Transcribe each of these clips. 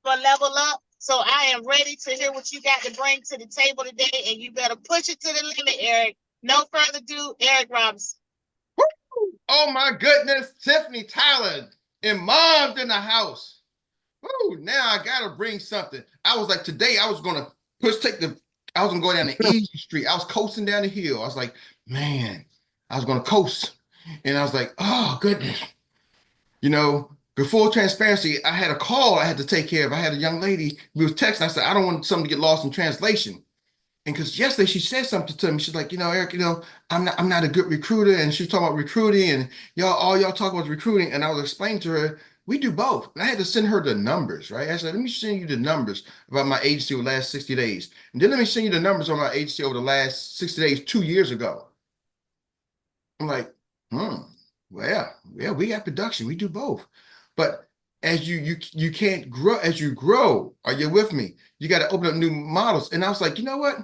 for Level Up. So I am ready to hear what you got to bring to the table today, and you better push it to the limit, Erik. No further ado, Erik Robinson. Oh my goodness, Tiffany Tyler and Mom's in the house. Woo, now I gotta bring something. I was like, today I was gonna I was gonna go down the easy street. I was coasting down the hill. I was like, man, I was gonna coast. And I was like, oh goodness. Before transparency, I had a call I had to take care of. I had a young lady, we was texting. I said, I don't want something to get lost in translation. And because yesterday she said something to me, she's like, Erik, I'm not a good recruiter. And she was talking about recruiting and all y'all talk about recruiting. And I was explaining to her, we do both. And I had to send her the numbers, right? I said, let me send you the numbers about my agency over the last 60 days. And then let me send you the numbers on my agency over the last 60 days, 2 years ago. I'm like, well, we got production. We do both. But as you can't grow, as you grow, are you with me? You got to open up new models. And I was like, you know what?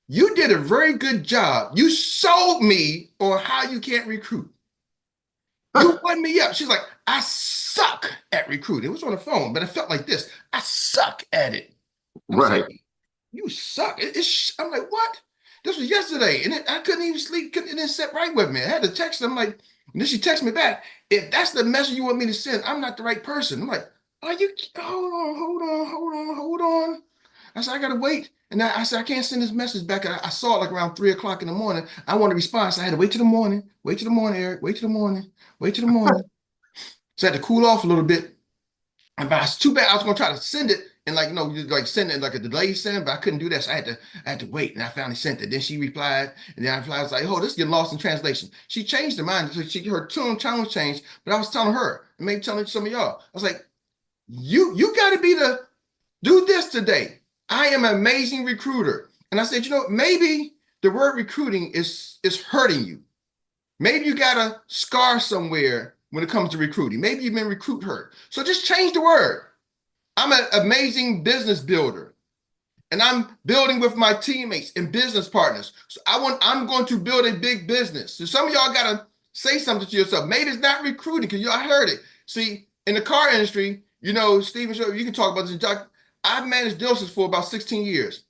You did a very good job. You sold me on how you can't recruit. You won me up. She's like, I suck at recruiting. It was on the phone, but it felt like this. I suck at it. Right. Like, you suck. I'm like, what? This was yesterday. And I couldn't even sleep. It didn't sit right with me. I had to text her. I'm like, and then she texted me back. If that's the message you want me to send, I'm not the right person. I'm like, hold on. I said, I got to wait. And I said, I can't send this message back. I saw it like around 3 o'clock in the morning. I want a response. I had to wait till the morning. Wait till the morning, Erik. Wait till the morning. So I had to cool off a little bit. But it's too bad. I was going to try to send it and send it like a delayed send, but I couldn't do that. So I had to wait. And I finally sent it. Then she replied. And then I was like, oh, this is getting lost in translation. She changed her mind. So her tone changed. But I was telling her, and maybe telling some of y'all, I was like, you got to be the do this today. I am an amazing recruiter. And I said, maybe the word recruiting is hurting you. Maybe you got a scar somewhere when it comes to recruiting. Maybe you've been recruit hurt. So just change the word. I'm an amazing business builder. And I'm building with my teammates and business partners. So I'm going to build a big business. So some of y'all got to say something to yourself. Maybe it's not recruiting because y'all heard it. See, in the car industry, Steven, you can talk about this. I've managed dealerships for about 16 years,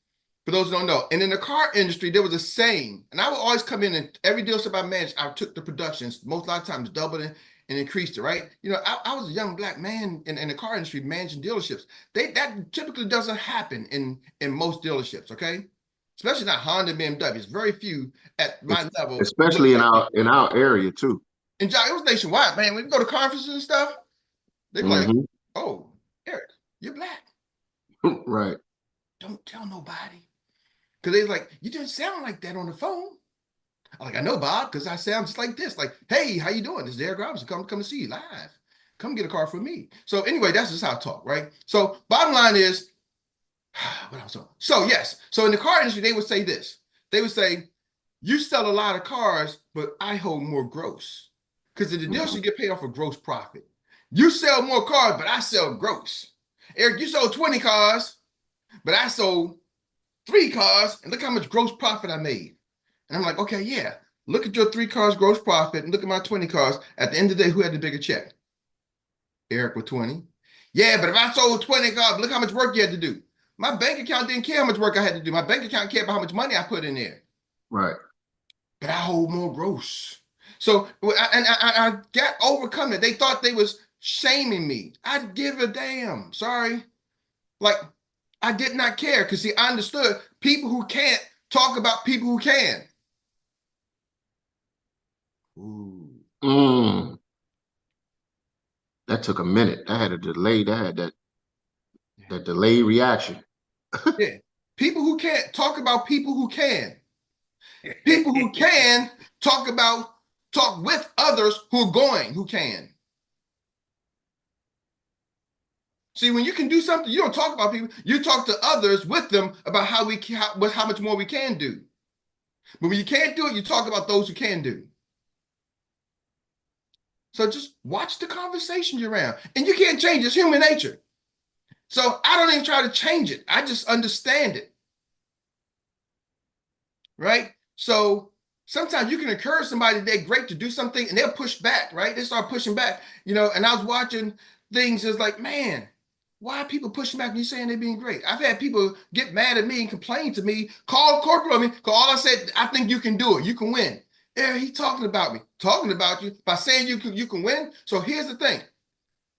for those who don't know. And in the car industry, there was a saying, and I would always come in and every dealership I managed, I took the productions, a lot of times doubled it and increased it, right? I was a young black man in the car industry managing dealerships. That typically doesn't happen in most dealerships, okay? Especially not Honda and BMW. It's very few at my level. Especially in our area too. And it was nationwide, man. When we go to conferences and stuff, they're like, oh, Erik, you're black. Right. Don't tell nobody. Because they're like, you didn't sound like that on the phone. I'm like, I know, Bob, because I sound just like this. Like, hey, how you doing? This is Erik Robinson. Come to see you live. Come get a car from me. So anyway, that's just how I talk, right? So bottom line is, what else? So yes. So in the car industry, they would say this. They would say, you sell a lot of cars, but I hold more gross. Because in the dealership, you get paid off a gross profit. You sell more cars, but I sell gross. Erik, you sold 20 cars, but I sold 3 cars, and look how much gross profit I made. And I'm like, okay, yeah. Look at your 3 cars gross profit, and look at my 20 cars. At the end of the day, who had the bigger check? Erik with 20. Yeah, but if I sold 20 cars, look how much work you had to do. My bank account didn't care how much work I had to do. My bank account cared about how much money I put in there. Right. But I hold more gross. So, I got overcome it. They thought they was shaming me. I'd give a damn. Sorry. Like, I did not care because, see, I understood people who can't talk about people who can. Ooh. That took a minute. I had a delay. That had that delayed reaction. Yeah. People who can't talk about people who can. People who can talk with others who can. See, when you can do something, you don't talk about people. You talk to others with them about how much more we can do. But when you can't do it, you talk about those who can do. So just watch the conversation you're around. And you can't change it. It's human nature. So I don't even try to change it. I just understand it. Right? So sometimes you can encourage somebody they're great to do something and they'll push back, right? They start pushing back, and I was watching things as like, man, Why are people pushing back and you saying they're being great? I've had people get mad at me and complain to me, call corporate on me, because all I said, I think you can do it. You can win. Yeah, he's talking about me, talking about you by saying you can win. So here's the thing.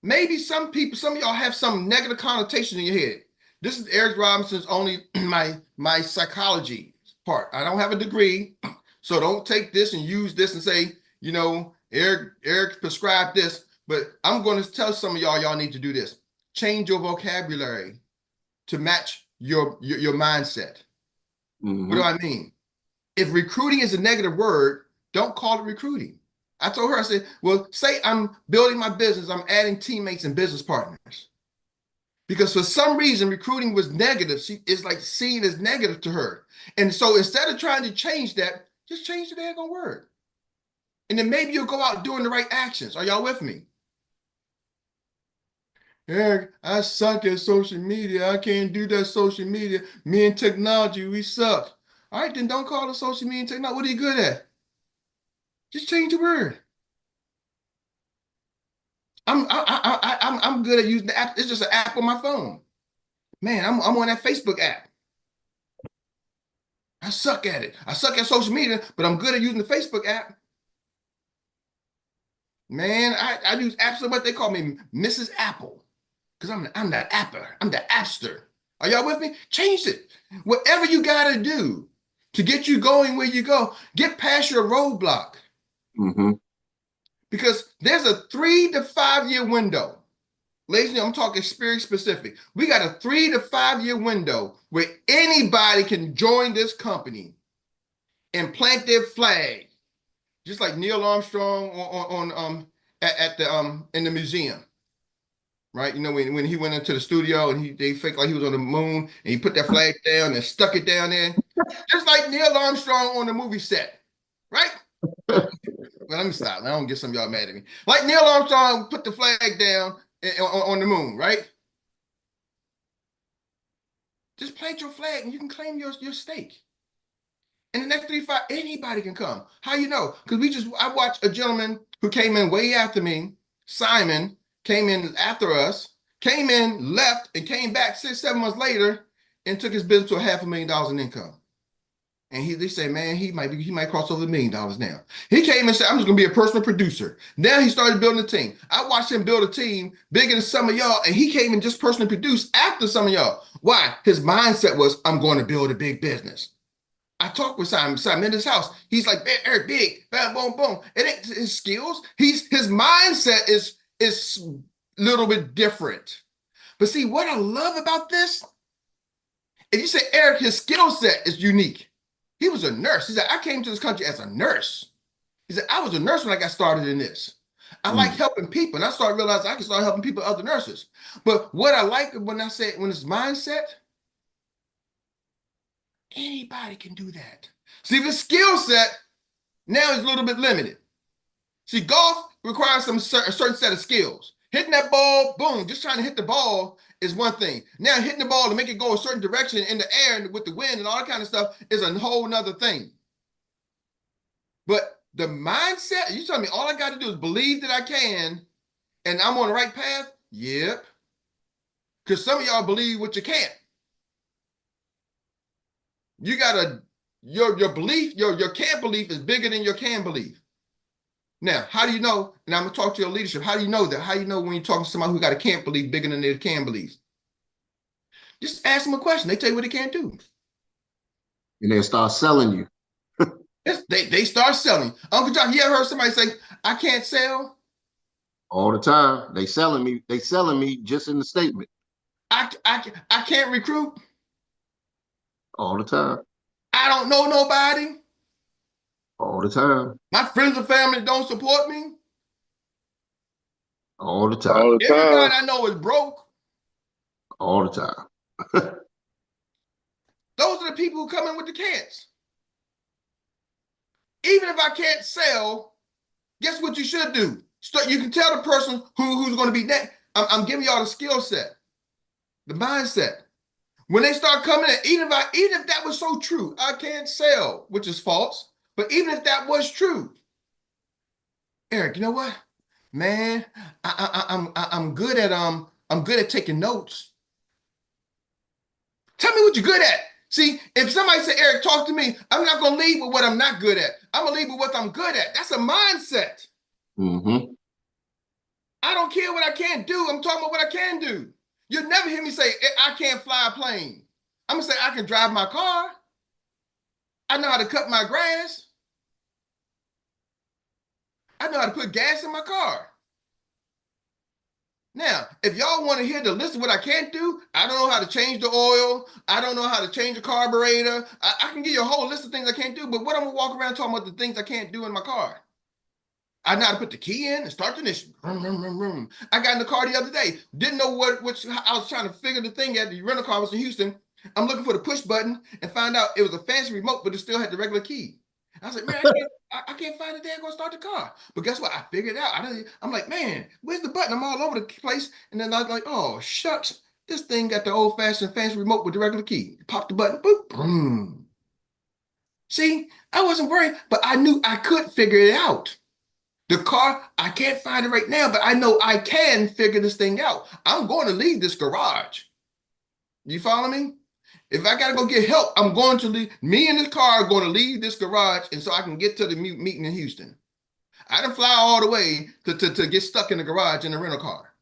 Maybe some people, some of y'all have some negative connotation in your head. This is Eric Robinson's only my psychology part. I don't have a degree, so don't take this and use this and say, you know, Eric prescribed this. But I'm going to tell some of y'all need to do this. Change your vocabulary to match your mindset. Mm-hmm. What do I mean? If recruiting is a negative word, don't call it recruiting. I told her, I said, well, say I'm building my business, I'm adding teammates and business partners. Because for some reason, recruiting was negative. She is like seen as negative to her. And so instead of trying to change that, just change the daggone word. And then maybe you'll go out doing the right actions. Are y'all with me? Eric, I suck at social media. I can't do that social media. Me and technology, we suck. All right, then don't call it social media and technology. What are you good at? Just change the word. I'm good at using the app. It's just an app on my phone. Man, I'm on that Facebook app. I suck at it. I suck at social media, but I'm good at using the Facebook app. Man, I use apps so much they call me Mrs. Apple. Because I'm the apper. I'm the appster. Are y'all with me? Change it. Whatever you gotta do to get you going where you go, get past your roadblock. Mm-hmm. Because there's a 3 to 5 year window. Ladies and gentlemen, I'm talking experience specific. We got a 3 to 5 year window where anybody can join this company and plant their flag, just like Neil Armstrong at the in the museum, right? You know, when he went into the studio and they faked like he was on the moon and he put that flag down and stuck it down there, just like Neil Armstrong on the movie set, right? Well, let me stop. I don't get some of y'all mad at me. Like Neil Armstrong put the flag down on the moon, right? Just plant your flag and you can claim your stake. In the next 3 to 5, anybody can come. How you know? Because I watched a gentleman who came in way after me, Simon, came in after us, came in, left, and came back 6, 7 months later and took his business to $500,000 in income. And they say, man, he might cross over $1 million now. He came and said, I'm just gonna be a personal producer. Now he started building a team. I watched him build a team bigger than some of y'all, and he came and just personally produced after some of y'all. Why? His mindset was, I'm going to build a big business. I talked with Simon in his house. He's like, Eric, big, bam, boom, boom. It ain't his skills. His mindset is a little bit different. But see, what I love about this, if you say Eric, his skill set is unique. He was a nurse. He said, I came to this country as a nurse. He said, I was a nurse when I got started in this. I like helping people. And I started realizing I can start helping people, other nurses. But what I like when it's mindset, anybody can do that. See, the skill set now is a little bit limited. See, golf requires a certain set of skills. Hitting that ball, boom, just trying to hit the ball is one thing. Now hitting the ball to make it go a certain direction in the air and with the wind and all that kind of stuff is a whole nother thing. But the mindset, you tell me all I got to do is believe that I can and I'm on the right path? Yep. Because some of y'all believe what you can't. You gotta, your belief, your can't belief is bigger than your can belief. Now, how do you know? And I'm gonna talk to your leadership. How do you know that? How do you know when you're talking to somebody who got a can't belief bigger than their can belief? Just ask them a question. They tell you what they can't do. And they start selling you. They start selling. Uncle John, you ever heard somebody say, I can't sell? All the time. They selling me just in the statement. I can't recruit. All the time. I don't know nobody. All the time. My friends and family don't support me. All the time. All the time. Everybody I know is broke. All the time. Those are the people who come in with the can'ts. Even if I can't sell, guess what you should do? You can tell the person who's going to be next. I'm giving y'all the skill set, the mindset. When they start coming in, even if that was so true, I can't sell, which is false. But even if that was true, Eric, you know what, man, I'm good at I'm good at taking notes. Tell me what you're good at. See, if somebody say, Eric, talk to me, I'm not going to lead with what I'm not good at. I'm going to lead with what I'm good at. That's a mindset. Mm-hmm. I don't care what I can't do. I'm talking about what I can do. You'll never hear me say, I can't fly a plane. I'm going to say, I can drive my car. I know how to cut my grass. I know how to put gas in my car. Now, if y'all want to hear the list of what I can't do, I don't know how to change the oil. I don't know how to change the carburetor. I can give you a whole list of things I can't do, but what I'm going to walk around talking about the things I can't do in my car. I know how to put the key in and start the ignition. Vroom, vroom, vroom, vroom. I got in the car the other day. Didn't know which I was trying to figure the thing out. The rental car was in Houston. I'm looking for the push button and found out it was a fancy remote, but it still had the regular key. I was like, man, I can't find the damn go start the car. But guess what? I figured it out. I'm like, man, where's the button? I'm all over the place. And then I was like, oh, shucks. This thing got the old-fashioned fancy remote with the regular key. Pop the button, boop, boom. See, I wasn't worried, but I knew I could figure it out. The car, I can't find it right now, but I know I can figure this thing out. I'm going to leave this garage. You follow me? If I got to go get help, I'm going to leave. Me and this car are going to leave this garage, and so I can get to the meeting in Houston. I didn't fly all the way to get stuck in the garage in the rental car.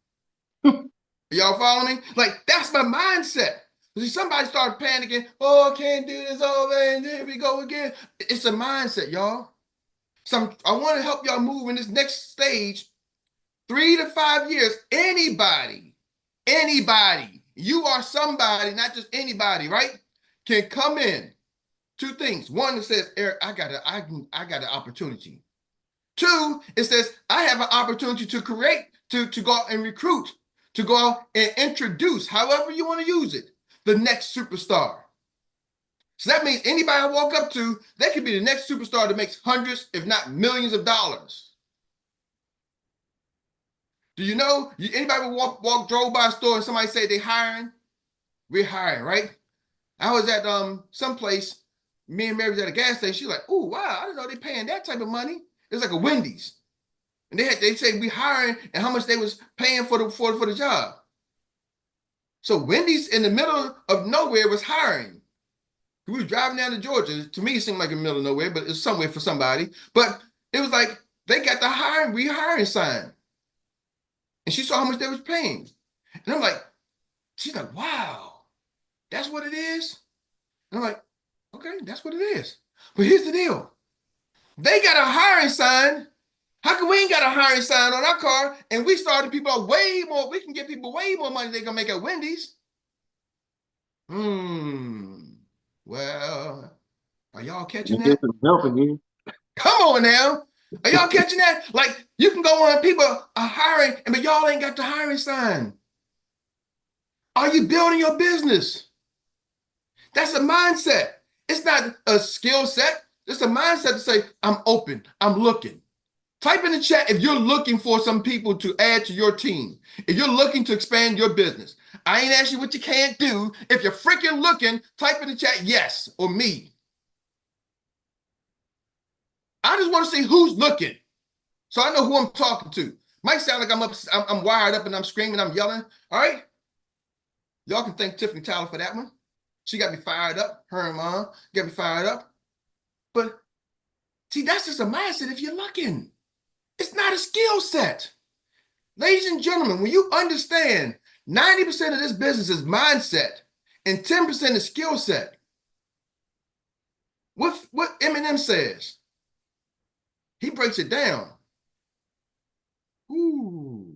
Y'all follow me? Like, that's my mindset. See, somebody started panicking. Oh, I can't do this. Oh, man, here we go again. It's a mindset, y'all. So I want to help y'all move in this next stage, 3 to 5 years. Anybody, you are somebody, not just anybody, right? Can come in. 2 things. 1, it says, Eric, I got an opportunity. 2, it says, I have an opportunity to create, to go out and recruit, to go out and introduce, however you want to use it, the next superstar. So that means anybody I walk up to, they could be the next superstar that makes hundreds, if not millions of dollars. Do you know, anybody drove by a store and somebody say they hiring? We're hiring, right? I was at someplace, me and Mary was at a gas station. She's like, oh, wow, I didn't know they paying that type of money. It's like a Wendy's. And they say we hiring and how much they was paying for the job. So Wendy's in the middle of nowhere was hiring. We were driving down to Georgia. To me, it seemed like in the middle of nowhere, but it's somewhere for somebody. But it was like they got the hiring sign. And she saw how much they was paying. And I'm like, she's like, wow, that's what it is? And I'm like, okay, that's what it is. But here's the deal. They got a hiring sign. How come we ain't got a hiring sign on our car and we started people out way more, we can get people way more money than they gonna make at Wendy's? Well, are y'all catching that? Come on now. Are y'all catching that? Like, you can go on, people are hiring, but y'all ain't got the hiring sign. Are you building your business? That's a mindset. It's not a skill set. It's a mindset to say, I'm open, I'm looking. Type in the chat if you're looking for some people to add to your team. If you're looking to expand your business. I ain't asking you what you can't do. If you're freaking looking, type in the chat yes or me. I just want to see who's looking, so I know who I'm talking to. Might sound like I'm wired up and I'm screaming, I'm yelling. All right, y'all can thank Tiffany Tyler for that one. She got me fired up. Her and Mom got me fired up. But see, that's just a mindset. If you're looking, it's not a skill set. Ladies and gentlemen, when you understand 90% of this business is mindset and 10% is skill set, what Eminem says, he breaks it down. Ooh.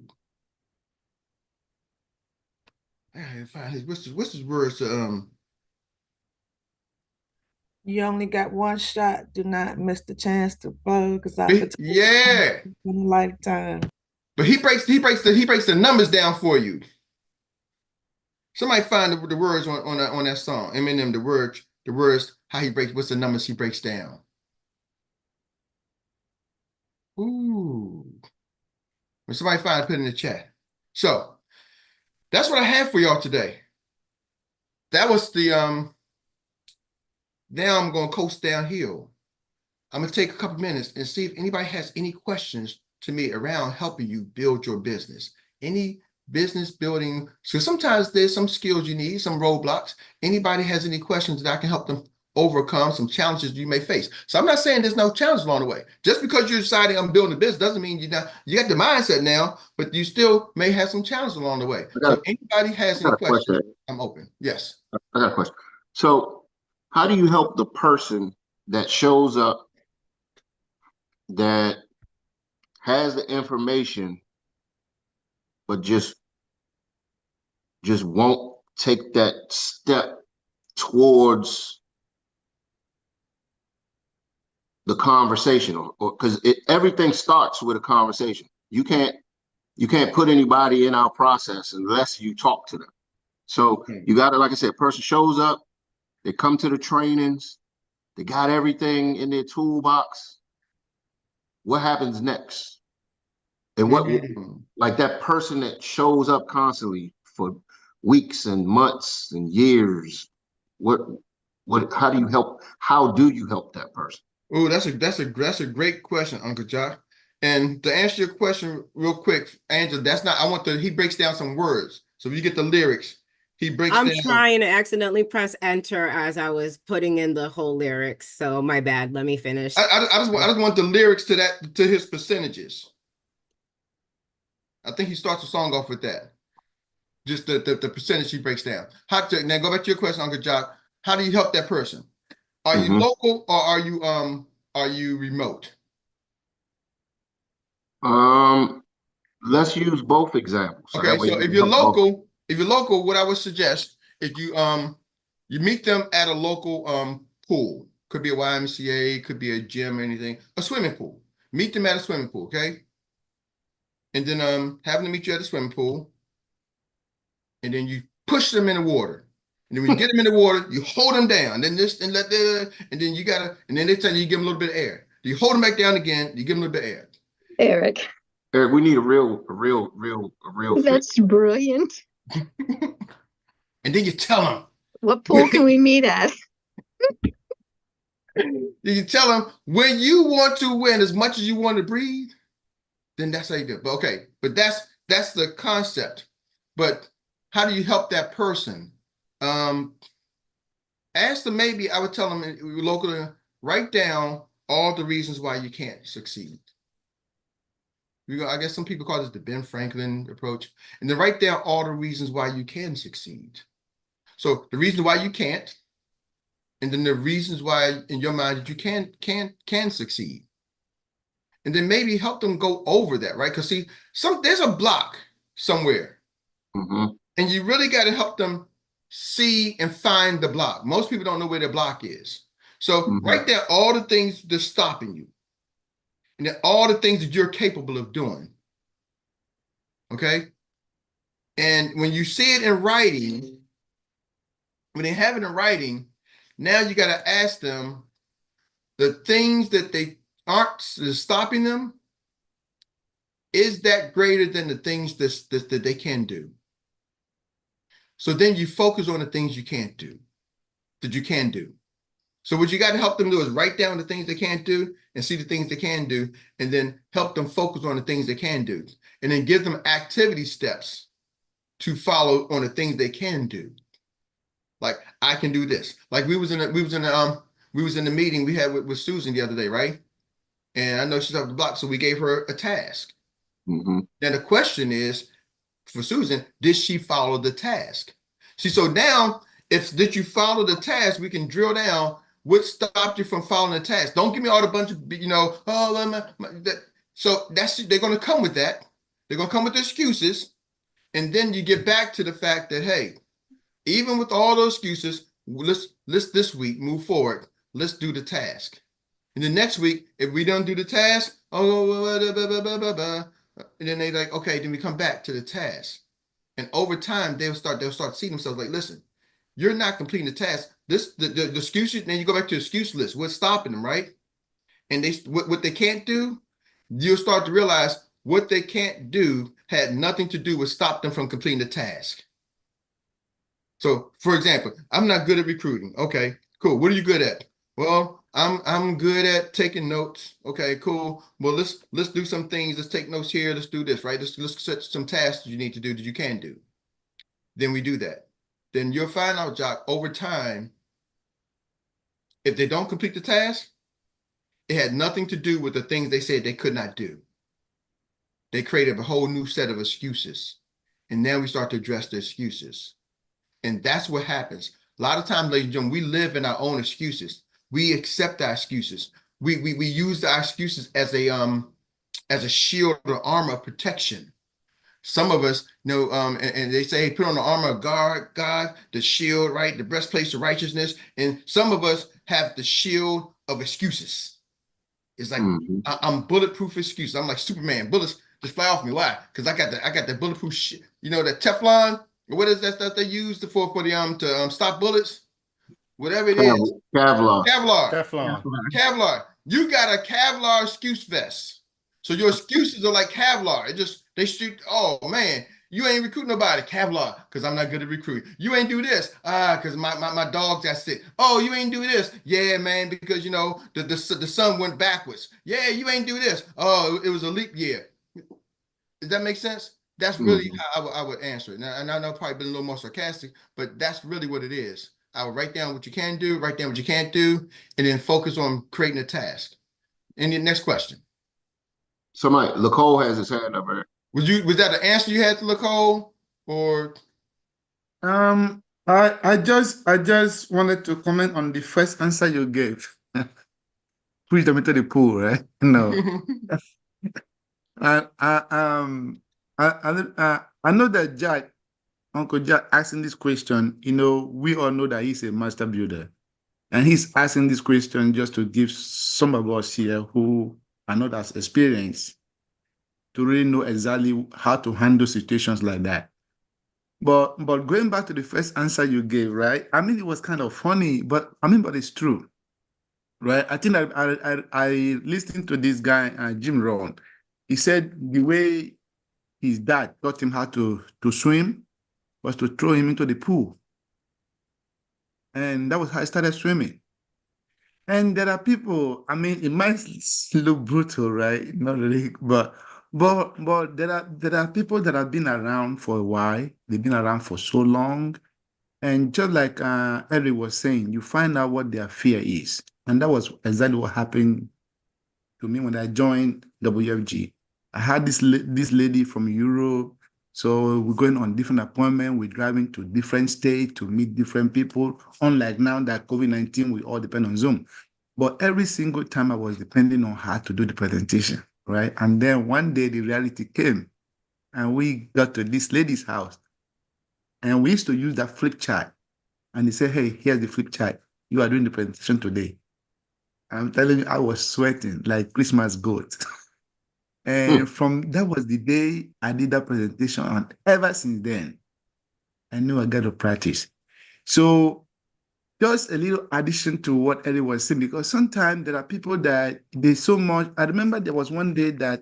I gotta find his, what's his words to You only got one shot. Do not miss the chance to blow, because yeah. in a lifetime. But he breaks the numbers down for you. Somebody find the words on that song. Eminem, the words, how he breaks, what's the numbers he breaks down. Ooh. When somebody find it, put it in the chat. So that's what I have for y'all today. That was the now I'm gonna coast downhill. I'm gonna take a couple minutes and see if anybody has any questions to me around helping you build your business. Any business building. So sometimes there's some skills you need, some roadblocks. Anybody has any questions that I can help them overcome, some challenges you may face. So I'm not saying there's no challenge along the way. Just because you're deciding I'm building a business doesn't mean you got the mindset now, but you still may have some challenges along the way. So if anybody has any questions, I'm open. Yes. I got a question. So how do you help the person that shows up that has the information but just won't take that step towards the conversation, or because everything starts with a conversation. You can't put anybody in our process unless you talk to them. So you got to, like I said, person shows up, they come to the trainings, they got everything in their toolbox. What happens next? And what, like that person that shows up constantly for weeks and months and years, how do you help that person? Oh, that's a great question, Uncle Josh. And to answer your question real quick, Angela, he breaks down some words. So if you get the lyrics, he breaks down. I'm trying to accidentally press enter as I was putting in the whole lyrics. So my bad. Let me finish. I just want the lyrics to his percentages. I think he starts the song off with that. Just the percentage he breaks down. Now go back to your question, Uncle Josh. How do you help that person? Are you local or are you remote? Let's use both examples. Okay, so if you're local, what I would suggest is you meet them at a local pool. Could be a YMCA, could be a gym or anything, a swimming pool. Meet them at a swimming pool, okay? And then have them meet you at the swimming pool. And then you push them in the water. And then when you get them in the water, you hold them down. Then and then they tell you give them a little bit of air. You hold them back down again, you give them a little bit of air. Erik, we need a real that's fit. brilliant. And then you tell them. What pool can we meet at? You tell them when you want to win as much as you want to breathe, then that's how you do it. But okay, but that's the concept. But how do you help that person? Ask them, maybe I would tell them locally, write down all the reasons why you can't succeed. I guess some people call this the Ben Franklin approach. And then write down all the reasons why you can succeed. So the reason why you can't, and then the reasons why in your mind that you can succeed. And then maybe help them go over that, right? Because see, there's a block somewhere. And you really got to help them see and find the block. Most people don't know where their block is. So write down all the things that's stopping you. And then all the things that you're capable of doing. Okay? And when you see it in writing, when they have it in writing, now you got to ask them the things that they aren't stopping them. Is that greater than the things that they can do? So then you focus on the things you can't do, that you can do. So what you got to help them do is write down the things they can't do and see the things they can do, and then help them focus on the things they can do, and then give them activity steps to follow on the things they can do. Like, I can do this. Like we was in the meeting we had with Susan the other day, right? And I know she's off the block, so we gave her a task. Now the question is, for Susan, did she follow the task? See, so now, did you follow the task, we can drill down what stopped you from following the task. Don't give me all the bunch of, so they're going to come with that. They're going to come with excuses. And then you get back to the fact that, hey, even with all those excuses, let's this week move forward. Let's do the task. And the next week, if we don't do the task, and then they like, okay, then we come back to the task. And over time, they'll start seeing themselves like, listen, you're not completing the task. The excuses, then you go back to the excuse list. What's stopping them, right? And what they can't do, you'll start to realize what they can't do had nothing to do with stop them from completing the task. So, for example, I'm not good at recruiting. Okay, cool. What are you good at? Well, I'm good at taking notes. Okay, cool. Well, let's do some things. Let's take notes here. Let's do this, right? Let's set some tasks that you need to do that you can do. Then we do that. Then you'll find out, Jock, over time, if they don't complete the task, it had nothing to do with the things they said they could not do. They created a whole new set of excuses. And now we start to address the excuses. And that's what happens. A lot of times, ladies and gentlemen, we live in our own excuses. We accept our excuses. We use our excuses as a shield or armor of protection. Some of us know, and they say, hey, put on the armor of God, the shield, right? The breastplate of righteousness. And some of us have the shield of excuses. It's like I'm bulletproof excuses. I'm like Superman. Bullets just fly off me. Why? Because I got the bulletproof shit. You know, that Teflon. What is that stuff they use for to stop bullets? Whatever it is. Kevlar. Kevlar. Kevlar. You got a Kevlar excuse vest. So your excuses are like Kevlar. They shoot. Oh man, you ain't recruiting nobody. Kevlar, because I'm not good at recruiting. You ain't do this. Because my dog got sick. Oh, you ain't do this. Yeah, man, because you know the sun went backwards. Yeah, you ain't do this. Oh, it was a leap year. Does that make sense? That's really how I would answer it. Now, and I know I've probably been a little more sarcastic, but that's really what it is. I would write down what you can do, write down what you can't do, and then focus on creating a task. And the next question. Somebody, Lacole has his hand up there. Was that the answer you had to Lacole? Or I just wanted to comment on the first answer you gave. Push them into the pool, right? No. I know that Jack, Uncle Jack, asking this question. You know, we all know that he's a master builder, and he's asking this question just to give some of us here who are not as experienced to really know exactly how to handle situations like that. But going back to the first answer you gave, right? I mean, it was kind of funny, but it's true, right? I think I listened to this guy, Jim Rohn. He said the way his dad taught him how to swim was to throw him into the pool. And that was how I started swimming. And there are people, I mean, it might look brutal, right? Not really, but there are people that have been around for a while. They've been around for so long. And just like Erik was saying, you find out what their fear is. And that was exactly what happened to me when I joined WFG. I had this lady from Europe. So we're going on different appointments. We're driving to different states to meet different people. Unlike now that COVID-19, we all depend on Zoom. But every single time I was depending on her to do the presentation, right? And then one day the reality came and we got to this lady's house. And we used to use that flip chart. And he said, hey, here's the flip chart. You are doing the presentation today. I'm telling you, I was sweating like Christmas goat. And from that was the day I did that presentation. And ever since then, I knew I got to practice. So just a little addition to what Erik was saying, because sometimes there are people that they so much. I remember there was one day that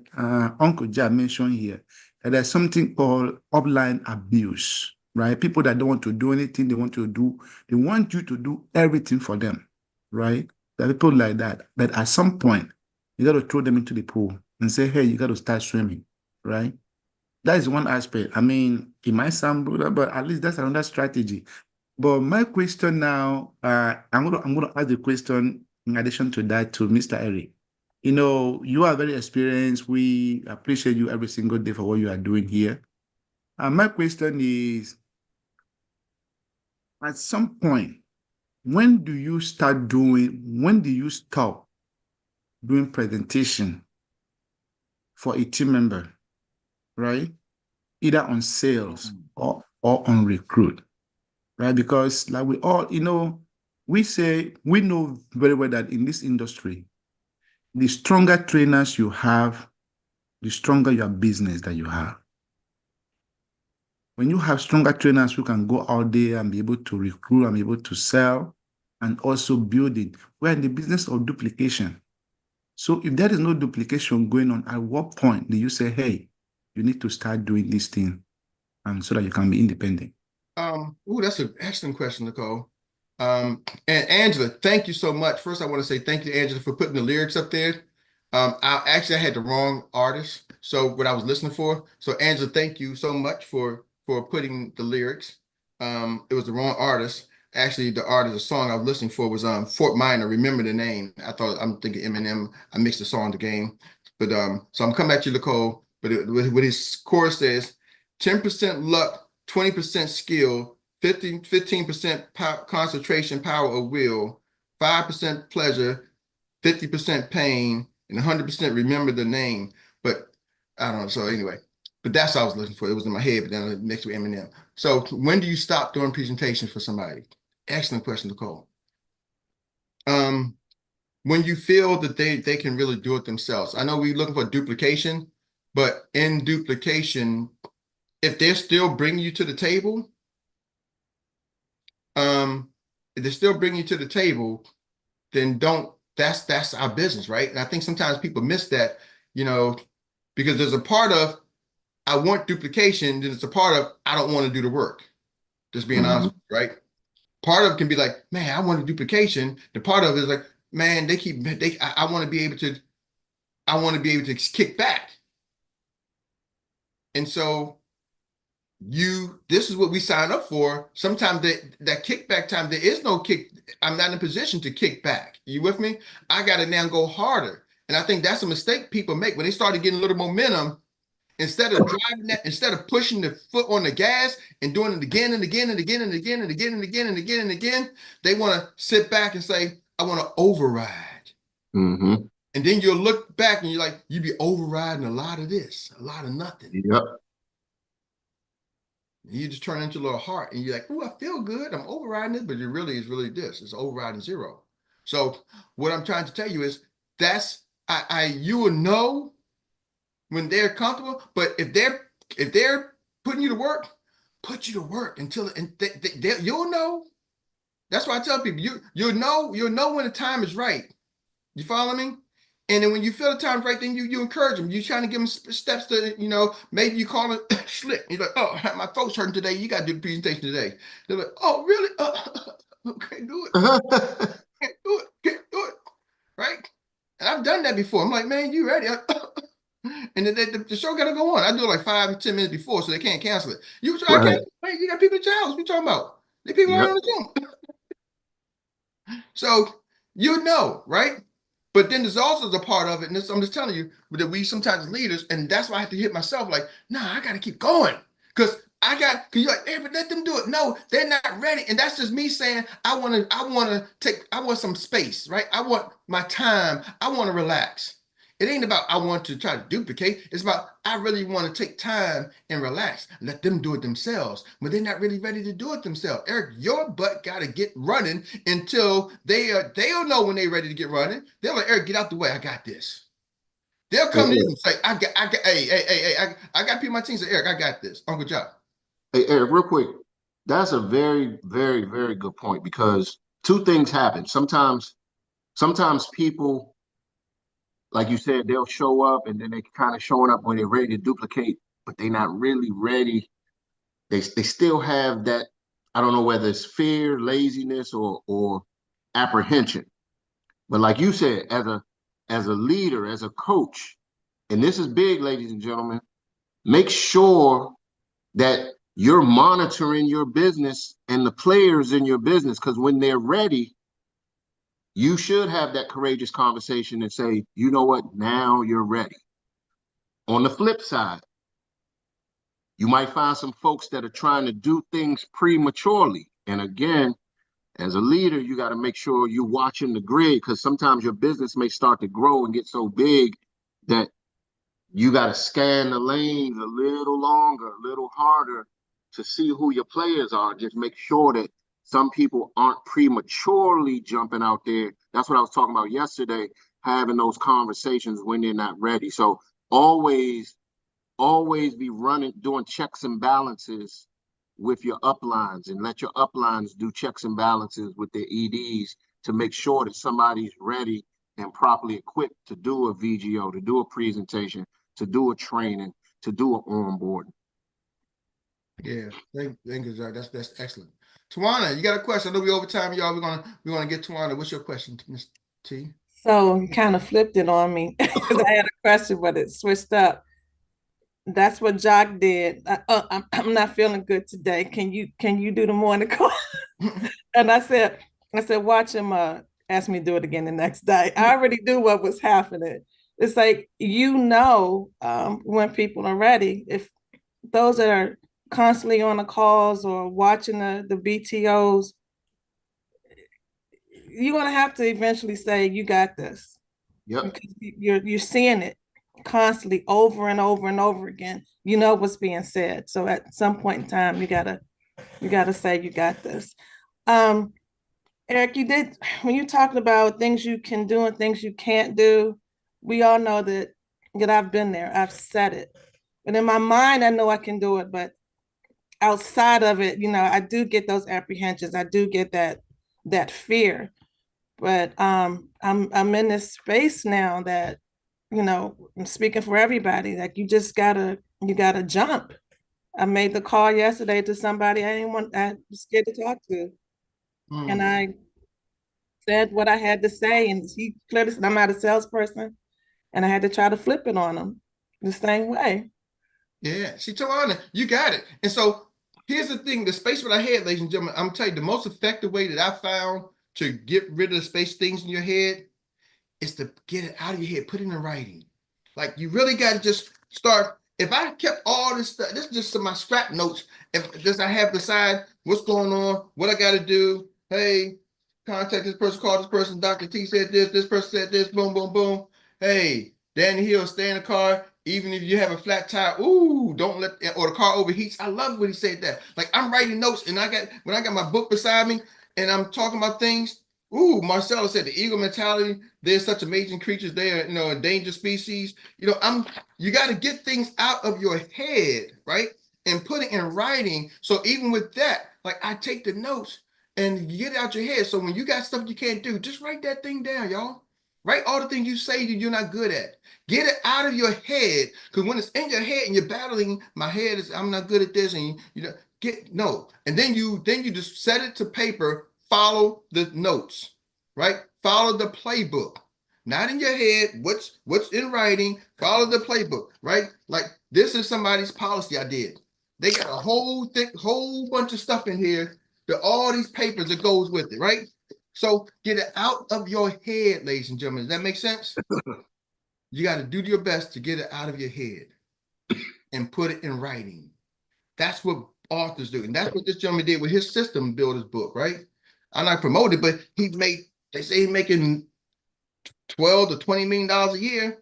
Uncle Jack mentioned here that there's something called upline abuse, right? People that don't want to do anything, they want you to do everything for them, right? There are people like that, but at some point, you got to throw them into the pool and say, hey, you got to start swimming, right? That is one aspect. I mean, it might sound brutal, but at least that's another strategy. But my question now, I'm gonna ask the question in addition to that to Mr. Erik. You know, you are very experienced. We appreciate you every single day for what you are doing here. My question is, at some point, when do you stop doing presentation for a team member, right? Either on sales or on recruit, right? Because like we all, you know, we know very well that in this industry, the stronger trainers you have, the stronger your business that you have. When you have stronger trainers who can go out there and be able to recruit and be able to sell and also build it, we're in the business of duplication. So if there is no duplication going on, at what point do you say, hey, you need to start doing this thing so that you can be independent? That's an excellent question, Nicole. And Angela, thank you so much. First, I want to say thank you, Angela, for putting the lyrics up there. I had the wrong artist, so what I was listening for. So Angela, thank you so much for putting the lyrics. It was the wrong artist. Actually, the song I was listening for was Fort Minor. Remember the name? I'm thinking Eminem. I mixed the song the game, but so I'm coming at you, Nicole. But what his chorus says: 10% luck, 20% skill, 15% concentration, power of will, 5% pleasure, 50% pain, and 100% remember the name. But I don't know. So anyway, but that's what I was looking for. It was in my head, but then next to Eminem. So when do you stop doing presentations for somebody? Excellent question, Nicole. When you feel that they can really do it themselves. I know we're looking for duplication, but in duplication, if they're still bringing you to the table, if they're still bringing you to the table, then that's our business, right? And I think sometimes people miss that, because there's a part of I want duplication, then it's a part of I don't want to do the work. Just being honest, right? Part of it can be like, man, I want a duplication. The part of it is like, man, I want to be able to kick back. And so this is what we sign up for. Sometimes that kickback time, there is no kick. I'm not in a position to kick back. You with me? I got to now go harder. And I think that's a mistake people make when they started getting a little momentum. Instead of pushing the foot on the gas and doing it again and again and again and again and again and again and again and again, they want to sit back and say, I want to override. And then you'll look back and you're like, you be overriding a lot of this, a lot of nothing. Yep. You just turn into a little heart and you're like, oh, I feel good. I'm overriding it, but it really is this. It's overriding zero. So what I'm trying to tell you is you will know when they're comfortable, but if they're putting you to work, put you to work until you'll know. That's why I tell people you'll know when the time is right. You follow me? And then when you feel the time's right, then you encourage them. You're trying to give them steps to, maybe you call it slick. You're like, oh, my throat's hurting today. You got to do the presentation today. They're like, oh, really? Okay, do it. Can't do it. Right? And I've done that before. I'm like, man, you ready? And then the show got to go on. I do it like 5 to 10 minutes before so they can't cancel it. You try to cancel it. You got people in your house. What you talking about? The people are on the Zoom. So you know, right? But then there's also the part of it, and I'm just telling you, that we sometimes leaders, and that's why I have to hit myself like, nah, I got to keep going. Because you're like, hey, but let them do it. No, they're not ready. And that's just me saying, I want some space, right? I want my time. I want to relax. It ain't about I want to try to duplicate. It's about I really want to take time and relax. Let them do it themselves. But they're not really ready to do it themselves. Erik, your butt got to get running until they'll know when they're ready to get running. They're like, Erik, get out the way. I got this. They'll come to you and say, I got people on my team say, Erik, I got this. Uncle Joe. Hey, Erik, real quick. That's a very, very, very good point because two things happen. Sometimes people, like you said, they'll show up and then they kind of showing up when they're ready to duplicate, but they're not really ready. They still have that, I don't know whether it's fear, laziness, or apprehension. But like you said, as a leader, as a coach, and this is big, ladies and gentlemen, make sure that you're monitoring your business and the players in your business, because when they're ready, you should have that courageous conversation and say, you know what, now you're ready. On the flip side, you might find some folks that are trying to do things prematurely. And again, as a leader, you got to make sure you're watching the grid because sometimes your business may start to grow and get so big that you got to scan the lanes a little longer, a little harder to see who your players are. Just make sure that some people aren't prematurely jumping out there. That's what I was talking about yesterday, having those conversations when they're not ready. So always be doing checks and balances with your uplines and let your uplines do checks and balances with their EDs to make sure that somebody's ready and properly equipped to do a VGO, to do a presentation, to do a training, to do an onboarding. Yeah, thank you, Zach. That's excellent. Tawana, you got a question? I know we over time, y'all. We're gonna get Tawana. What's your question, Miss T? So you kind of flipped it on me because I had a question, but it switched up. That's what Jock did. I'm not feeling good today. Can you do the morning call? And I said, watch him ask me to do it again the next day. I already knew what was happening. It's like, when people are ready, if those that are constantly on the calls or watching the BTOs, you're gonna have to eventually say, you got this. Yep. Because you're seeing it constantly over and over and over again. You know what's being said. So at some point in time, you gotta say you got this. Eric, when you talked about things you can do and things you can't do, we all know that I've been there. I've said it. But in my mind, I know I can do it. But outside of it, I do get those apprehensions. I do get that fear. But I'm in this space now that, I'm speaking for everybody. Like, you gotta jump. I made the call yesterday to somebody I was scared to talk to. And I said what I had to say, and he clearly said, I'm not a salesperson, and I had to try to flip it on him the same way. Yeah, see, Tawana, you got it. And so here's the thing: the space what I had, ladies and gentlemen, I'm telling you, the most effective way that I found to get rid of the space things in your head is to get it out of your head, put it in writing. Like, you really got to just start. If I kept all this stuff, this is just some of my scrap notes. If just I have beside what's going on, what I got to do. Hey, contact this person, call this person. Dr. T said this person said this. Boom, boom, boom. Hey, Danny Hill, stay in the car. Even if you have a flat tire, ooh, don't let, or the car overheats. I love when he said that. Like, I'm writing notes, and when I got my book beside me, and I'm talking about things. Ooh, Marcella said the eagle mentality. They're such amazing creatures. They are, endangered species. You got to get things out of your head, right? And put it in writing. So even with that, like, I take the notes and you get it out your head. So when you got stuff you can't do, just write that thing down, y'all. Write all the things you say that you're not good at. Get it out of your head. Because when it's in your head and you're battling, I'm not good at this, and and then you just set it to paper. Follow the notes, right? Follow the playbook. Not in your head, what's in writing. Follow the playbook, right? Like, this is somebody's policy I did. They got a whole bunch of stuff in here, all these papers that goes with it, right? So get it out of your head, ladies and gentlemen. Does that make sense? You got to do your best to get it out of your head and put it in writing. That's what authors do. And that's what this gentleman did with his system builder's book, right? I'm not promoted, but they say he's making $12 to $20 million a year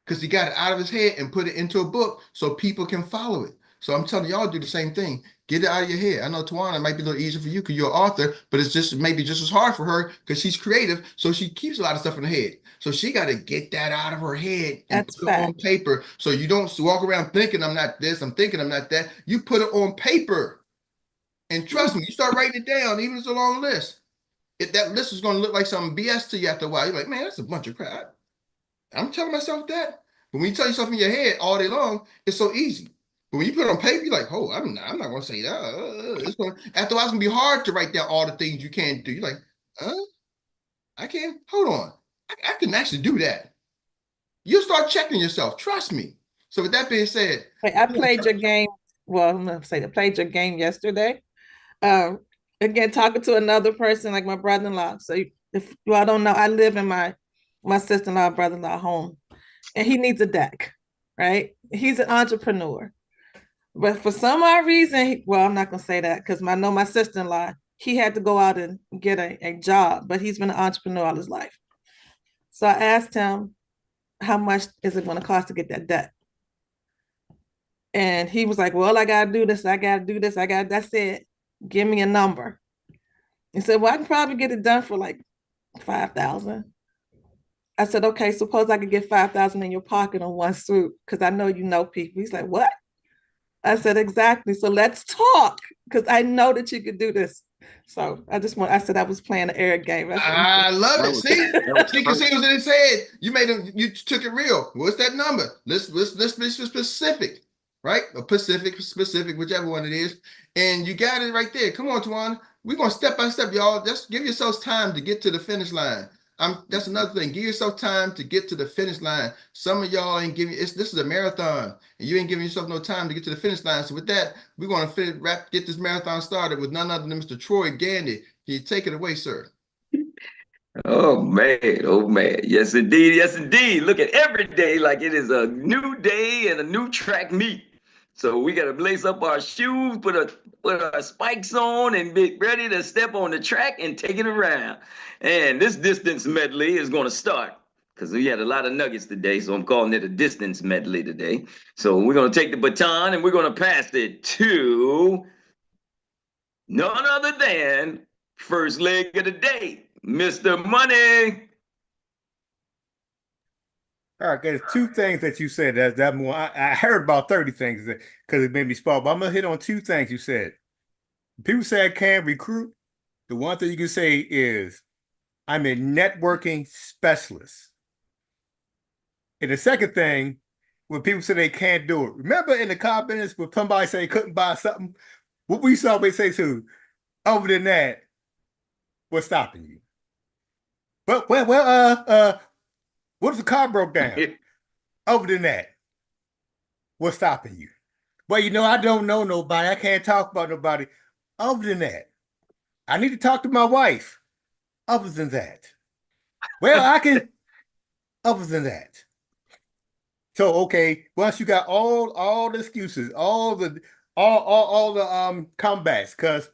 because he got it out of his head and put it into a book so people can follow it. So I'm telling y'all, do the same thing. Get it out of your head. I know, Tawana, it might be a little easier for you because you're an author, but it's just maybe just as hard for her because she's creative. So she keeps a lot of stuff in her head. So she got to get that out of her head and put it on paper. So you don't walk around thinking I'm not this, I'm thinking I'm not that. You put it on paper. And trust me, you start writing it down, even if it's a long list. That list is going to look like some BS to you after a while. You're like, man, that's a bunch of crap. I'm telling myself that. But when you tell yourself in your head all day long, it's so easy. But when you put it on paper, you're like, oh, I'm not going to say that. After a while, it's going to be hard to write down all the things you can't do. You're like, I can't. Hold on. I can actually do that. You'll start checking yourself. Trust me. So with that being said. I played your game. Well, I'm going to say I played your game yesterday. Again, talking to another person like my brother-in-law. So if I don't know, I live in my sister-in-law, brother-in-law home, and he needs a deck, right? He's an entrepreneur, but for some odd reason, I'm not gonna say that because I know my sister-in-law, he had to go out and get a job, but he's been an entrepreneur all his life. So I asked him, how much is it going to cost to get that deck? And he was like, well, I gotta do this, that's it. Give me a number. He said, well, I can probably get it done for like 5,000. I said, okay, suppose I could get 5,000 in your pocket on one swoop, because I know you know people. He's like, what? I said, exactly. So let's talk, because I know that you could do this. So I said I was playing an Erik game. I love it. See, because he was in his head. You took it real. What's that number? Let's be specific, right? Or specific, whichever one it is. And you got it right there. Come on, Tawana. we're gonna step by step, y'all. Just give yourselves time to get to the finish line. That's another thing. Give yourself time to get to the finish line. Some of y'all ain't giving. This is a marathon, and you ain't giving yourself no time to get to the finish line. So with that, we're gonna get this marathon started with none other than Mr. Troy Gandy. Can you take it away, sir? Oh man, oh man. Yes, indeed. Yes, indeed. Look at every day like it is a new day and a new track meet. So we gotta lace up our shoes, put our spikes on, and be ready to step on the track and take it around. And this distance medley is gonna start because we had a lot of nuggets today, so I'm calling it a distance medley today. So we're gonna take the baton and we're gonna pass it to none other than first leg of the day, Mr. Money. All right, there's two things that you said that more. I heard about 30 things because it made me spark, but I'm gonna hit on two things you said. People say I can't recruit. The one thing you can say is I'm a networking specialist. And the second thing, when people say they can't do it, remember in the car business when somebody say they couldn't buy something, what we always say to, other than that, what's stopping you? What if the car broke down? Other than that, what's stopping you? Well, I don't know nobody. I can't talk about nobody. Other than that, I need to talk to my wife. Other than that, well, I can. Other than that, so okay. Once you got all the excuses, all the comebacks, because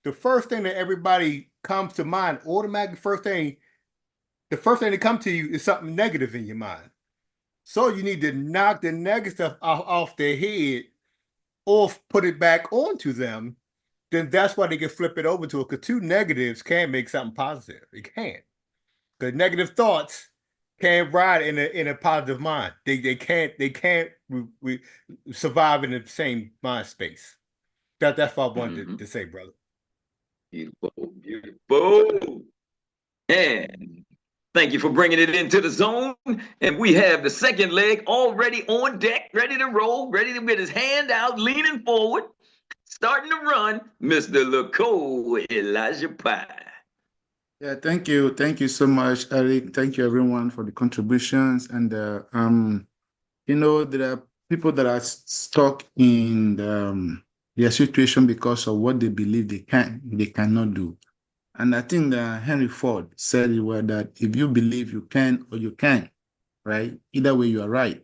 the first thing that everybody comes to mind, automatically, the first thing that comes to you is something negative in your mind. So you need to knock the negative stuff off their head or put it back onto them. Then that's why they can flip it over to it. Because two negatives can make something positive. It can't. Because negative thoughts can't ride in a positive mind. They can't survive in the same mind space. That's what I wanted to say, brother. Beautiful, beautiful. And thank you for bringing it into the zone. And we have the second leg already on deck, ready to roll, ready to get his hand out, leaning forward, starting to run, Mr. LaCole Elijah Pye. Yeah, thank you. Thank you so much, Eric. Thank you, everyone, for the contributions. And, there are people that are stuck in their situation because of what they believe they cannot do. And I think that Henry Ford said it well, that if you believe you can or you can't, right? Either way, you are right.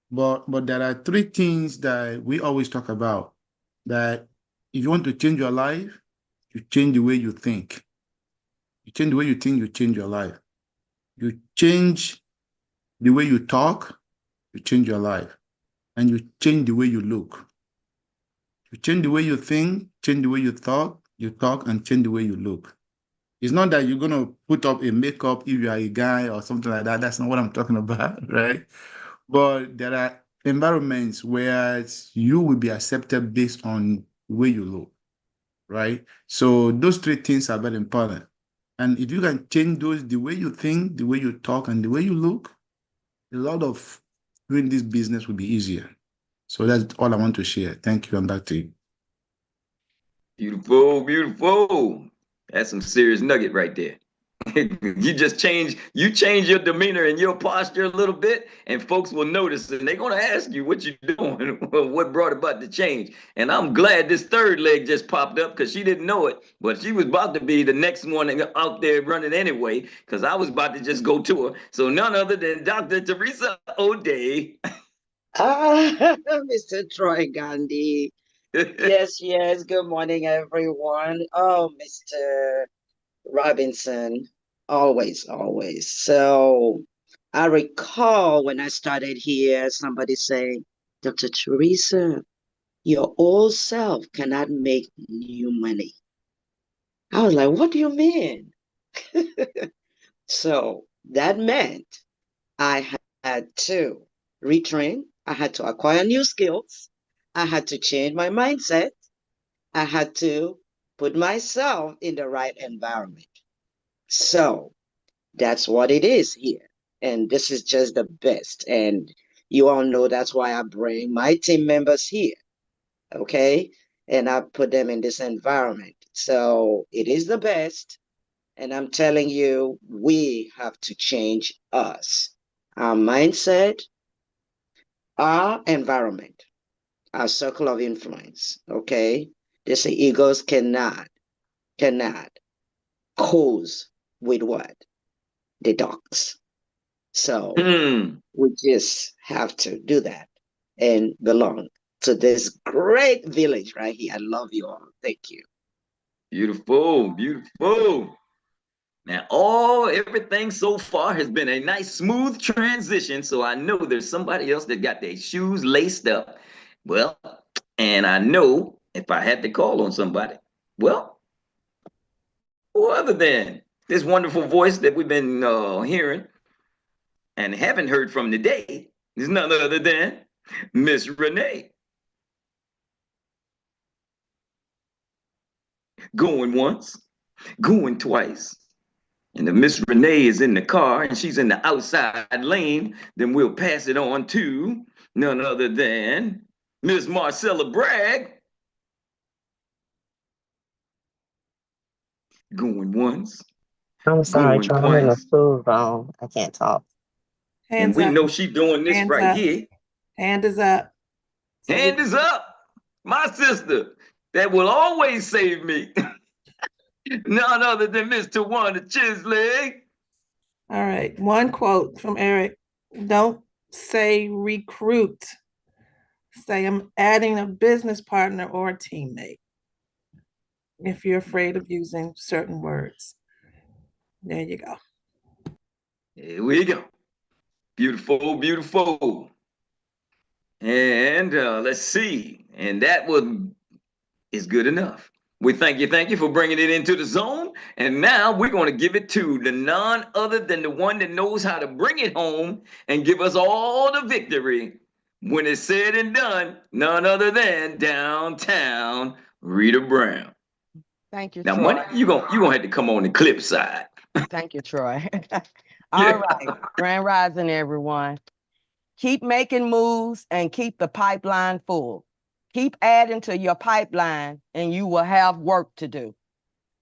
But there are three things that we always talk about, that if you want to change your life, you change the way you think. You change the way you think, you change your life. You change the way you talk, you change your life. And you change the way you look. You change the way you think, change the way you talk, and change the way you look. It's not that you're going to put up a makeup if you are a guy or something like that. That's not what I'm talking about, right? But there are environments where you will be accepted based on the way you look, right? So those three things are very important. And if you can change those, the way you think, the way you talk, and the way you look, a lot of doing this business will be easier. So that's all I want to share. Thank you, and back to you. Beautiful, beautiful. That's some serious nugget right there. You change your demeanor and your posture a little bit, and folks will notice, and they're gonna ask you what you doing, what brought about the change. And I'm glad this third leg just popped up because she didn't know it, but she was about to be the next one out there running anyway, because I was about to just go to her. So none other than Dr. Teresa O'Day. Mr. Troy Gandhi. Yes, yes. Good morning, everyone. Oh, Mr. Robinson, always, always. So I recall when I started here, somebody saying, Dr. Teresa, your old self cannot make new money. I was like, what do you mean? So that meant I had to retrain, I had to acquire new skills, I had to change my mindset, I had to put myself in the right environment. So that's what it is here. And this is just the best. And you all know that's why I bring my team members here. Okay. And I put them in this environment. So it is the best. And I'm telling you, we have to change us, our mindset, our environment, our circle of influence. Okay. They say egos cannot cause with what? The dogs. So we just have to do that and belong to this great village right here. I love you all. Thank you. Beautiful, beautiful. Now, everything so far has been a nice, smooth transition. So I know there's somebody else that got their shoes laced up. Well, and I know if I had to call on somebody, well, who other than this wonderful voice that we've been hearing and haven't heard from today is none other than Miss Renee. Going once, going twice. And if Miss Renee is in the car and she's in the outside lane, then we'll pass it on to none other than Miss Marcella Bragg. Going once, I'm sorry, going Troy. I'm in a twice. school zone. I can't talk. And Hands we up. know she doing this Hands right up. here. Hand is up. So Hand is up. My sister that will always save me. None other than Miss Tawana Chisley. All right. One quote from Erik. Don't say recruit. Say I'm adding a business partner or a teammate. If you're afraid of using certain words. There you go. Here we go. Beautiful, beautiful. And let's see. And that is good enough. We thank you for bringing it into the zone. And now we're going to give it to the none other than the one that knows how to bring it home and give us all the victory. When it's said and done, none other than downtown Rita Brown. Thank you, Now, Troy. money, you're gonna have to come on the clip side. Thank you, Troy. All right. Grand Rising, everyone. Keep making moves and keep the pipeline full. Keep adding to your pipeline and you will have work to do.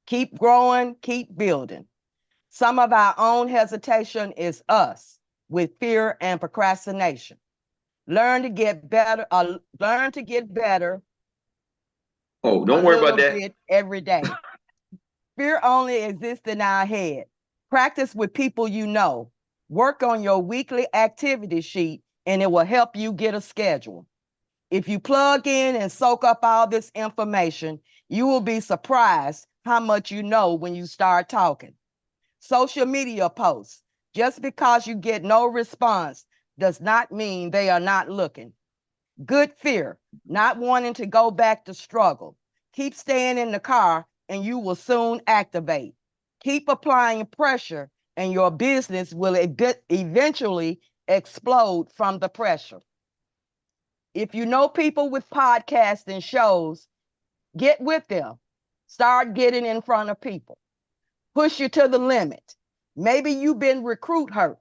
Keep growing, keep building. Some of our own hesitation is us with fear and procrastination. Learn to get better. Oh, don't worry about that. Bit every day. Fear only exists in our head. Practice with people you know. Work on your weekly activity sheet and it will help you get a schedule. If you plug in and soak up all this information, you will be surprised how much you know when you start talking. Social media posts. Just because you get no response does not mean they are not looking. Good fear, not wanting to go back to struggle. Keep staying in the car and you will soon activate. Keep applying pressure and your business will eventually explode from the pressure. If you know people with podcasts and shows, get with them. Start getting in front of people. Push you to the limit. Maybe you've been recruit hurt.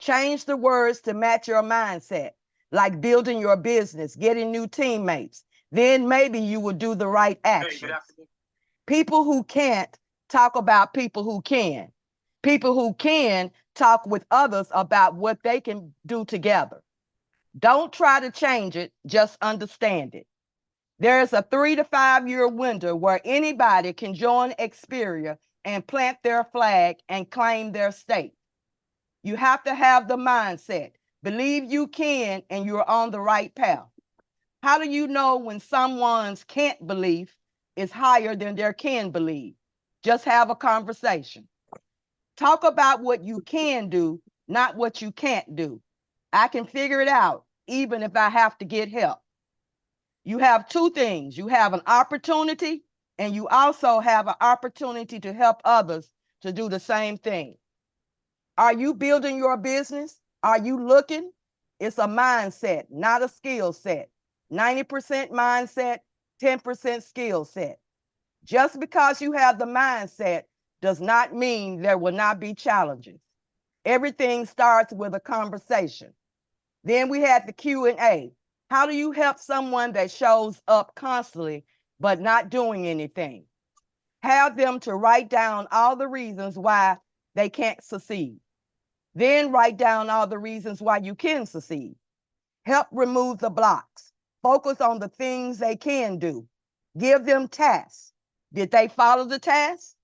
Change the words to match your mindset, like building your business, getting new teammates. Then maybe you will do the right actions. People who can't talk about people who can. People who can talk with others about what they can do together. Don't try to change it, just understand it. There is a 3 to 5 year window where anybody can join Xperia and plant their flag and claim their state. You have to have the mindset, believe you can, and you're on the right path. How do you know when someone's can't belief is higher than their can believe? Just have a conversation. Talk about what you can do, not what you can't do. I can figure it out, even if I have to get help. You have two things. You have an opportunity, and you also have an opportunity to help others to do the same thing. Are you building your business? Are you looking? It's a mindset, not a skill set. 90% mindset, 10% skill set. Just because you have the mindset does not mean there will not be challenges. Everything starts with a conversation. Then we had the Q&A. How do you help someone that shows up constantly but not doing anything? Have them to write down all the reasons why they can't succeed. Then write down all the reasons why you can succeed. Help remove the blocks. Focus on the things they can do. Give them tasks. Did they follow the task?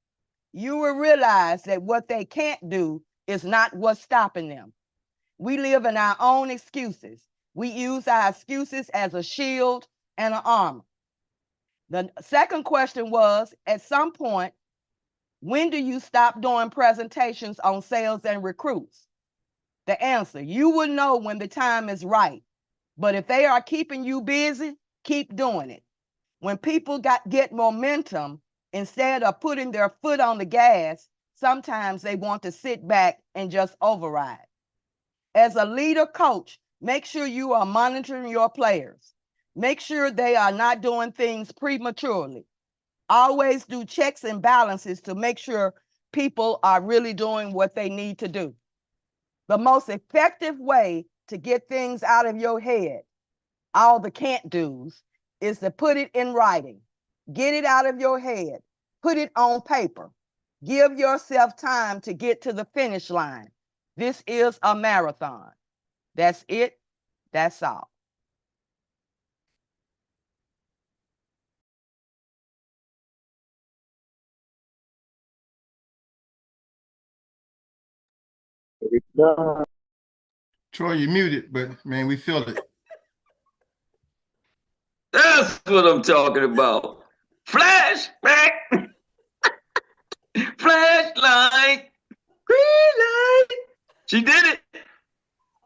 You will realize that what they can't do is not what's stopping them. We live in our own excuses. We use our excuses as a shield and an armor. The second question was, at some point, when do you stop doing presentations on sales and recruits? The answer, you will know when the time is right. But if they are keeping you busy, keep doing it. When people get momentum, instead of putting their foot on the gas, sometimes they want to sit back and just override. As a leader coach, make sure you are monitoring your players. Make sure they are not doing things prematurely. Always do checks and balances to make sure people are really doing what they need to do. The most effective way to get things out of your head, all the can't do's, is to put it in writing. Get it out of your head. Put it on paper. Give yourself time to get to the finish line. This is a marathon. That's it. That's all. Troy, you muted, but man, we feel it. That's what I'm talking about. Flashback. Flashlight. Green light. She did it.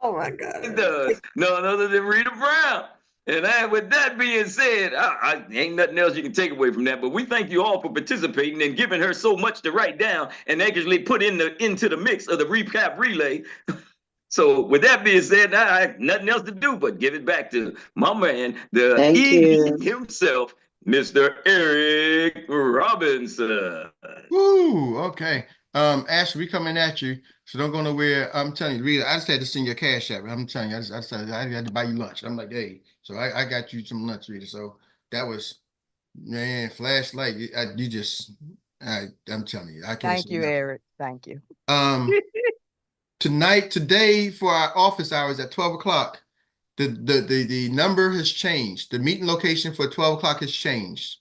Oh my God. It does. None other than Rita Brown. And with that being said, I ain't nothing else you can take away from that. But we thank you all for participating and giving her so much to write down and actually put into the mix of the recap relay. So with that being said, I have nothing else to do but give it back to my man, the ED himself, Mr. Erik Robinson. Woo, okay. Ashley, we coming at you, so don't go nowhere. I'm telling you, Rita, I just had to send your cash app. I'm telling you, I had to buy you lunch. I'm like, hey, so I got you some lunch, Rita. So that was, man, flashlight. I'm telling you, I can't. Thank you, Erik. Thank you. Today for our office hours at 12 o'clock, the number has changed. The meeting location for 12 o'clock has changed.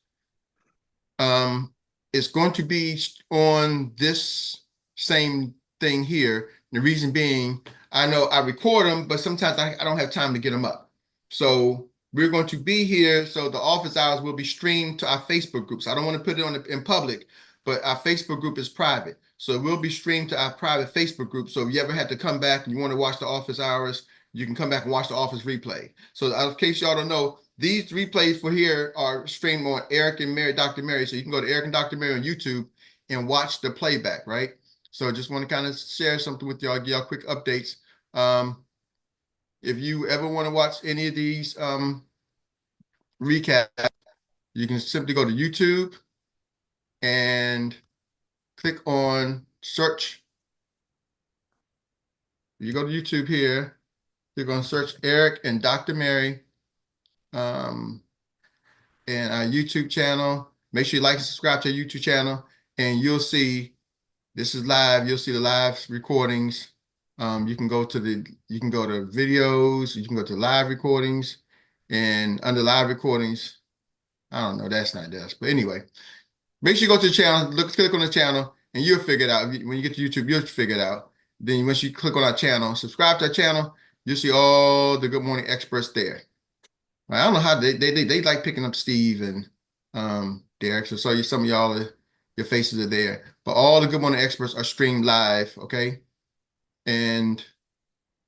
It's going to be on this same thing here. The reason being, I know I record them, but sometimes I don't have time to get them up. So we're going to be here. So the office hours will be streamed to our Facebook groups. I don't want to put it in public, but our Facebook group is private. So it will be streamed to our private Facebook group. So if you ever had to come back and you want to watch the office hours, you can come back and watch the office replay. So in case y'all don't know, these replays for here are streamed on Erik and Mary, Dr. Mary. So you can go to Erik and Dr. Mary on YouTube and watch the playback, right? So just want to kind of share something with y'all, give y'all quick updates. If you ever want to watch any of these recaps, you can simply go to YouTube and click on search. You go to YouTube here, you're going to search Erik and Dr. Mary. And our YouTube channel. Make sure you like and subscribe to our YouTube channel, and you'll see this is live. You'll see the live recordings. You can go to videos, you can go to live recordings, and under live recordings, I don't know, that's not this. But anyway, make sure you go to the channel, click on the channel, and you'll figure it out. When you get to YouTube, you'll figure it out. Then once you click on our channel, subscribe to our channel, you'll see all the Good Morning Experts there. I don't know how they like picking up Steve and Derek. So some of y'all, your faces are there. But all the Good Morning Experts are streamed live, okay?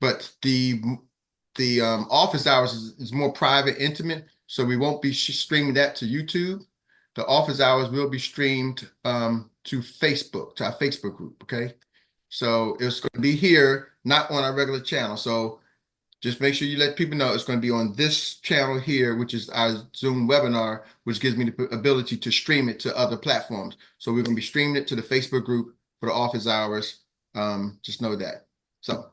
But the office hours is more private, intimate, so we won't be streaming that to YouTube. The office hours will be streamed to Facebook, to our Facebook group, okay? So it's going to be here, not on our regular channel. So just make sure you let people know it's going to be on this channel here, which is our Zoom webinar, which gives me the ability to stream it to other platforms. So we're going to be streaming it to the Facebook group for the office hours. Just know that. So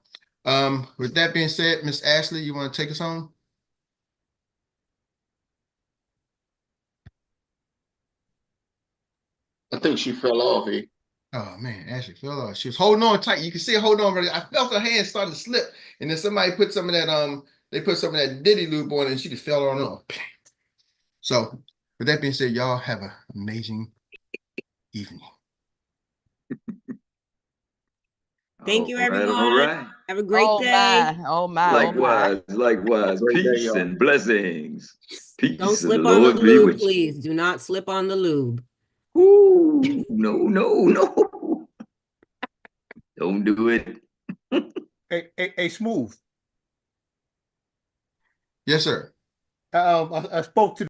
with that being said, Miss Ashley, you want to take us home? I think she fell off. Oh man, Ashley fell off. She was holding on tight. You can see her holding on. I felt her hand starting to slip, and then somebody put some of that they put some of that Diddy lube on, and she just fell on off. So, with that being said, y'all have an amazing evening. Thank you, All right, everyone. all right. Have a great day. Oh my, oh my. Likewise. Great day, Peace y'all. and blessings. Don't Peace and slip the on the Lord be lube, with you. please. Do not slip on the lube. Ooh, no. Don't do it. Hey, Smooth. Yes, sir. I spoke to